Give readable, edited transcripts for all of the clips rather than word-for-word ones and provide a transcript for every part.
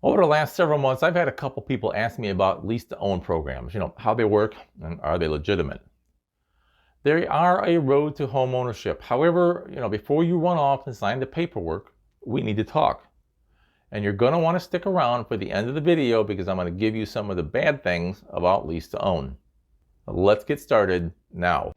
Over the last several months, I've had a couple people ask me about lease-to-own programs, how they work and are they legitimate. They are a road to home ownership. However, before you run off and sign the paperwork, we need to talk. And you're going to want to stick around for the end of the video because I'm going to give you some of the bad things about lease-to-own. Let's get started now.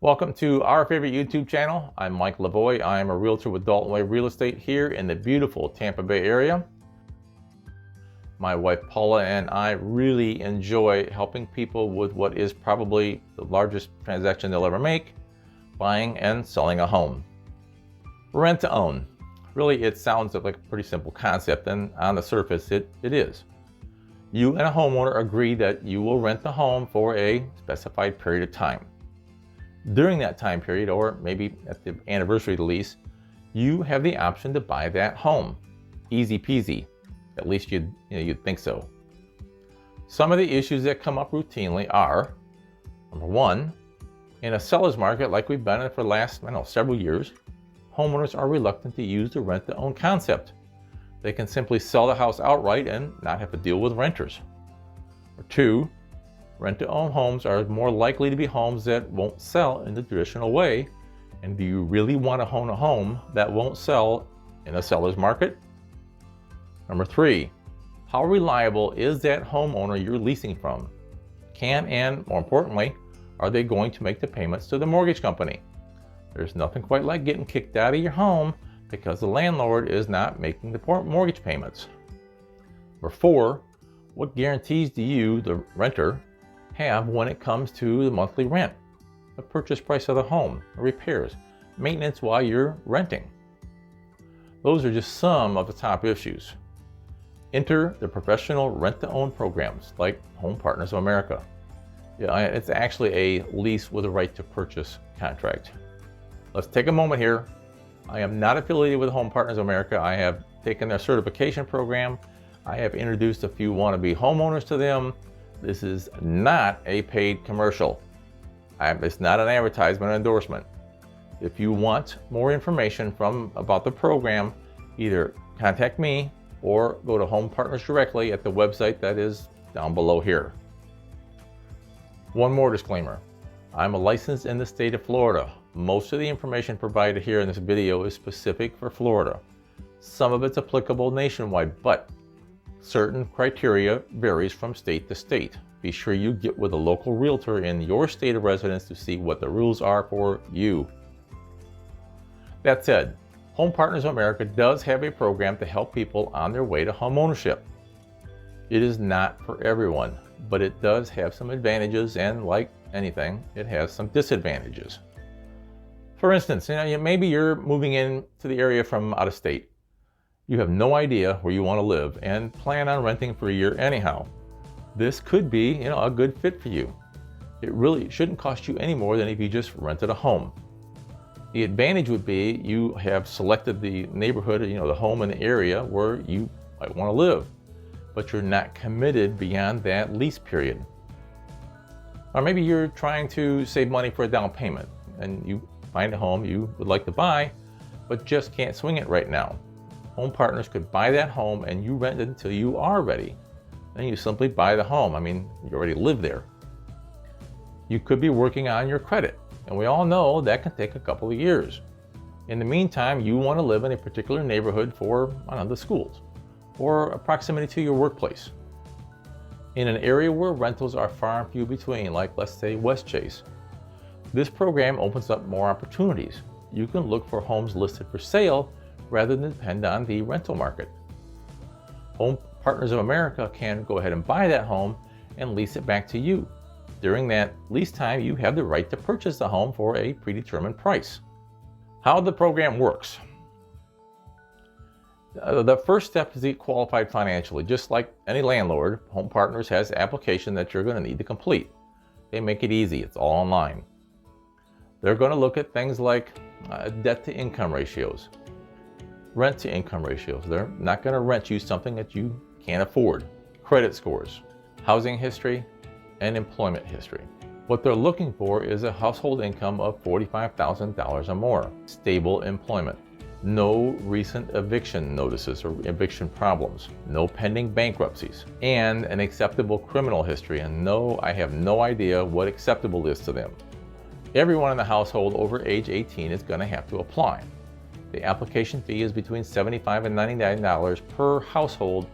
Welcome to our favorite YouTube channel. I'm Mike Lavoie. I am a realtor with Dalton Way Real Estate here in the beautiful Tampa Bay area. My wife Paula and I really enjoy helping people with what is probably the largest transaction they'll ever make, buying and selling a home. Rent to own. Really, it sounds like a pretty simple concept, and on the surface it is. You and a homeowner agree that you will rent the home for a specified period of time. During that time period, or maybe at the anniversary of the lease, you have the option to buy that home. Easy peasy. At least you'd think so. Some of the issues that come up routinely are, number one, in a seller's market like we've been in for the last, several years, homeowners are reluctant to use the rent-to-own concept. They can simply sell the house outright and not have to deal with renters. Or two, rent-to-own homes are more likely to be homes that won't sell in the traditional way. And do you really want to own a home that won't sell in a seller's market? Number three, how reliable is that homeowner you're leasing from? Can and, more importantly, are they going to make the payments to the mortgage company? There's nothing quite like getting kicked out of your home because the landlord is not making the mortgage payments. Number four, what guarantees do you, the renter, have when it comes to the monthly rent, the purchase price of the home, repairs, maintenance while you're renting? Those are just some of the top issues. Enter the professional rent-to-own programs like Home Partners of America. It's actually a lease with a right to purchase contract. Let's take a moment here. I am not affiliated with Home Partners of America. I have taken their certification program. I have introduced a few wannabe homeowners to them. This is not a paid commercial. It's not an advertisement or endorsement. If you want more information about the program, either contact me or go to Home Partners directly at the website that is down below here. One more disclaimer. I'm licensed in the state of Florida. Most of the information provided here in this video is specific for Florida. Some of it's applicable nationwide, but certain criteria varies from state to state. Be sure you get with a local realtor in your state of residence to see what the rules are for you. That said, Home Partners of America does have a program to help people on their way to home ownership. It is not for everyone, but it does have some advantages, and like anything, it has some disadvantages. For instance, maybe you're moving into the area from out of state. You have no idea where you want to live and plan on renting for a year anyhow. This could be, a good fit for you. It really shouldn't cost you any more than if you just rented a home. The advantage would be you have selected the neighborhood, the home in the area where you might want to live, but you're not committed beyond that lease period. Or maybe you're trying to save money for a down payment and you find a home you would like to buy, but just can't swing it right now. Home Partners could buy that home and you rent it until you are ready. Then you simply buy the home. You already live there. You could be working on your credit, and we all know that can take a couple of years. In the meantime, you want to live in a particular neighborhood for, the schools, or a proximity to your workplace. In an area where rentals are far and few between, like let's say West Chase, this program opens up more opportunities. You can look for homes listed for sale rather than depend on the rental market. Home Partners of America can go ahead and buy that home and lease it back to you. During that lease time, you have the right to purchase the home for a predetermined price. How the program works. The first step is to get qualified financially. Just like any landlord, Home Partners has an application that you're going to need to complete. They make it easy. It's all online. They're going to look at things like debt to income ratios, rent to income ratios. They're not going to rent you something that you can't afford. Credit scores, housing history, and employment history. What they're looking for is a household income of $45,000 or more, stable employment, no recent eviction notices or eviction problems, no pending bankruptcies, and an acceptable criminal history. And no, I have no idea what acceptable is to them. Everyone in the household over age 18 is going to have to apply. The application fee is between $75 and $99 per household,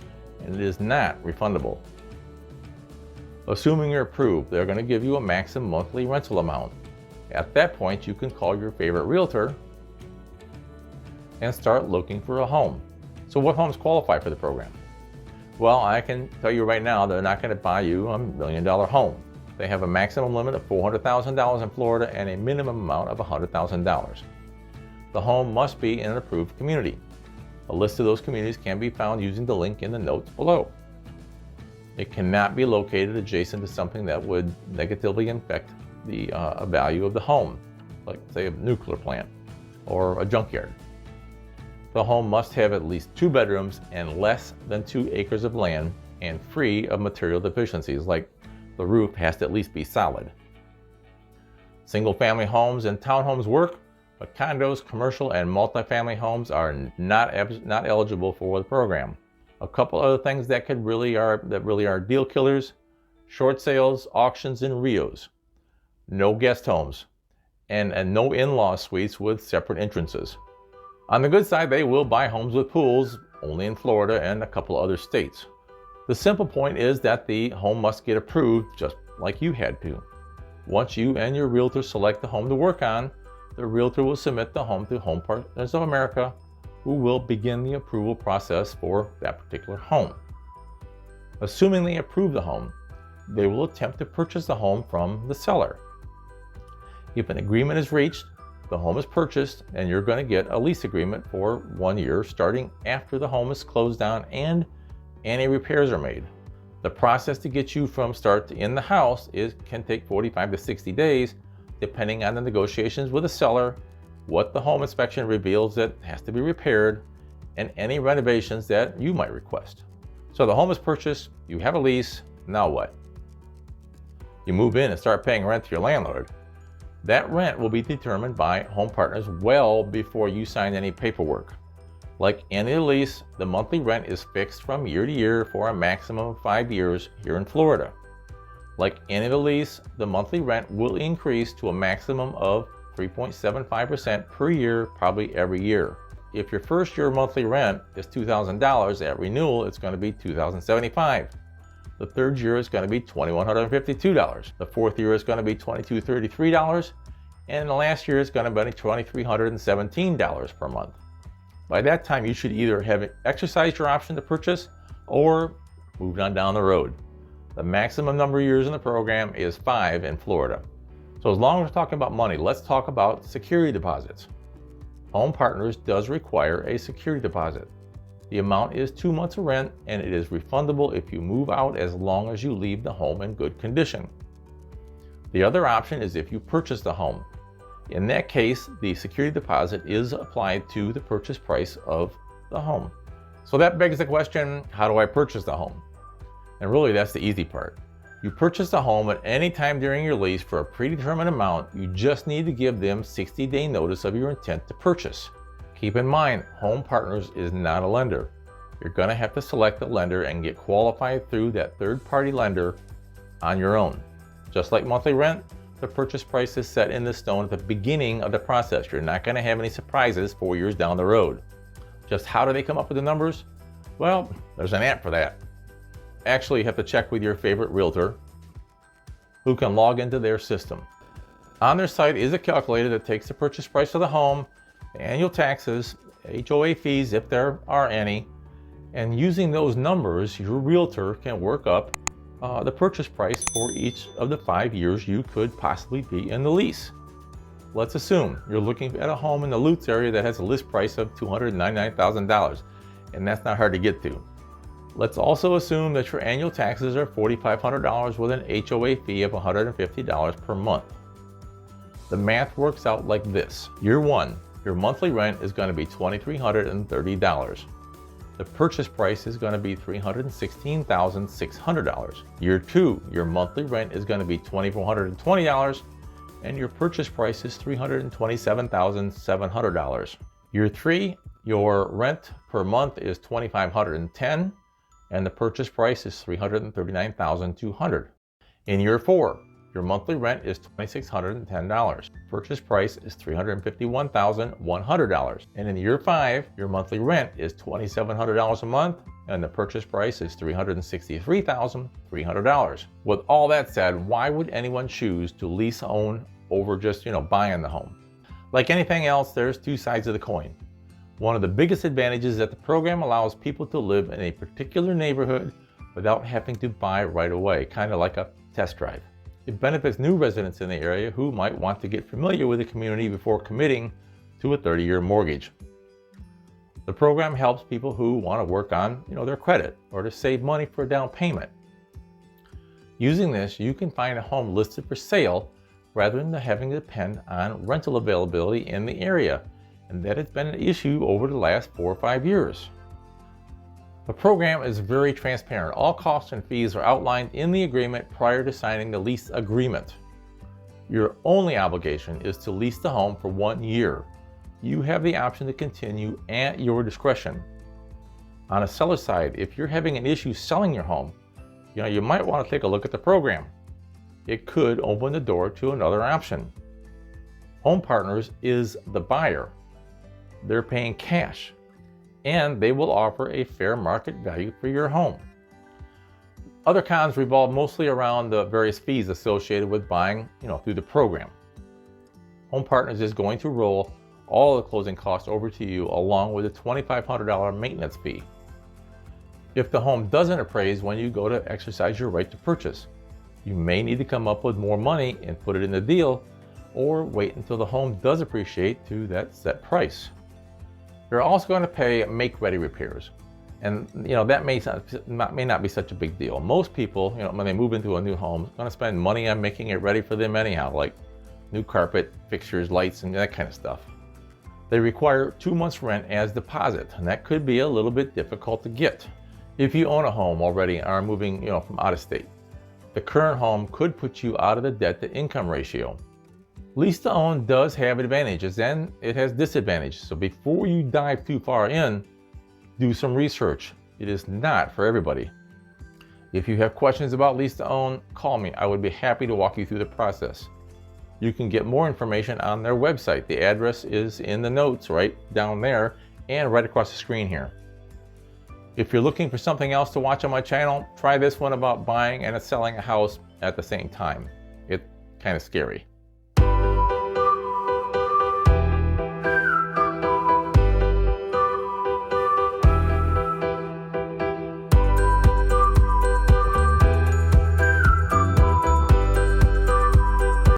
and it is not refundable. Assuming you're approved, they're going to give you a maximum monthly rental amount. At that point, you can call your favorite realtor and start looking for a home. So what homes qualify for the program? Well, I can tell you right now, they're not going to buy you a $1 million home. They have a maximum limit of $400,000 in Florida and a minimum amount of $100,000. The home must be in an approved community. A list of those communities can be found using the link in the notes below. It cannot be located adjacent to something that would negatively affect the value of the home, like say a nuclear plant or a junkyard. The home must have at least 2 bedrooms and less than 2 acres of land and free of material deficiencies, like the roof has to at least be solid. Single-family homes and townhomes work, but condos, commercial, and multifamily homes are not eligible for the program. A couple other things that really are deal killers: short sales, auctions, and RIOs. No guest homes, and no in-law suites with separate entrances. On the good side, they will buy homes with pools, only in Florida and a couple other states. The simple point is that the home must get approved just like you had to. Once you and your realtor select the home to work on, the realtor will submit the home to Home Partners of America, who will begin the approval process for that particular home. Assuming they approve the home, they will attempt to purchase the home from the seller. If an agreement is reached, the home is purchased, and you're going to get a lease agreement for 1 year starting after the home is closed down and any repairs are made. The process to get you from start to in the house can take 45 to 60 days, depending on the negotiations with the seller, what the home inspection reveals that has to be repaired, and any renovations that you might request. So the home is purchased, you have a lease, now what? You move in and start paying rent to your landlord. That rent will be determined by Home Partners well before you sign any paperwork. Like any lease, the monthly rent is fixed from year to year for a maximum of 5 years here in Florida. Like any lease, the monthly rent will increase to a maximum of 3.75% per year, probably every year. If your first year monthly rent is $2,000, at renewal it's going to be $2,075. The third year is going to be $2,152. The fourth year is going to be $2,233, and the last year is going to be $2,317 per month. By that time, you should either have exercised your option to purchase or moved on down the road. The maximum number of years in the program is 5 in Florida. So as long as we're talking about money, let's talk about security deposits. Home Partners does require a security deposit. The amount is 2 months of rent, and it is refundable if you move out as long as you leave the home in good condition. The other option is if you purchase the home. In that case, the security deposit is applied to the purchase price of the home. So that begs the question, how do I purchase the home? And really, that's the easy part. You purchase the home at any time during your lease for a predetermined amount. You just need to give them 60-day notice of your intent to purchase. Keep in mind, Home Partners is not a lender. You're going to have to select a lender and get qualified through that third-party lender on your own. Just like monthly rent, the purchase price is set in the stone at the beginning of the process. You're not going to have any surprises 4 years down the road. Just how do they come up with the numbers? Well, there's an app for that. Actually, you have to check with your favorite realtor who can log into their system. On their site is a calculator that takes the purchase price of the home, annual taxes, HOA fees if there are any, and using those numbers, your realtor can work up the purchase price for each of the 5 years you could possibly be in the lease. Let's assume you're looking at a home in the Lutz area that has a list price of $299,000, and that's not hard to get to. Let's also assume that your annual taxes are $4,500 with an HOA fee of $150 per month. The math works out like this. Year 1, your monthly rent is going to be $2,330. The purchase price is going to be $316,600. Year 2, your monthly rent is going to be $2,420, and your purchase price is $327,700. Year 3, your rent per month is $2,510, and the purchase price is $339,200. In year 4, your monthly rent is $2,610. Purchase price is $351,100. And in year 5, your monthly rent is $2,700 a month, and the purchase price is $363,300. With all that said, why would anyone choose to lease own over just, buying the home? Like anything else, there's two sides of the coin. One of the biggest advantages is that the program allows people to live in a particular neighborhood without having to buy right away, kind of like a test drive. It benefits new residents in the area who might want to get familiar with the community before committing to a 30-year mortgage. The program helps people who want to work on, their credit or to save money for a down payment. Using this, you can find a home listed for sale rather than having to depend on rental availability in the area, and that has been an issue over the last 4 or 5 years. The program is very transparent. All costs and fees are outlined in the agreement prior to signing the lease agreement. Your only obligation is to lease the home for 1 year. You have the option to continue at your discretion. On a seller's side, if you're having an issue selling your home, you might want to take a look at the program. It could open the door to another option. Home Partners is the buyer. They're paying cash, and they will offer a fair market value for your home. Other cons revolve mostly around the various fees associated with buying, through the program. Home Partners is going to roll all the closing costs over to you along with a $2,500 maintenance fee. If the home doesn't appraise when you go to exercise your right to purchase, you may need to come up with more money and put it in the deal, or wait until the home does appreciate to that set price. You're also going to pay make-ready repairs, and that may not be such a big deal. Most people, when they move into a new home, are going to spend money on making it ready for them anyhow, like new carpet, fixtures, lights, and that kind of stuff. They require 2 months' rent as deposit, and that could be a little bit difficult to get. If you own a home already and are moving, from out of state, the current home could put you out of the debt-to-income ratio. Lease to own does have advantages and it has disadvantages. So before you dive too far in, do some research. It is not for everybody. If you have questions about lease to own, call me. I would be happy to walk you through the process. You can get more information on their website. The address is in the notes right down there and right across the screen here. If you're looking for something else to watch on my channel, try this one about buying and selling a house at the same time. It's kind of scary.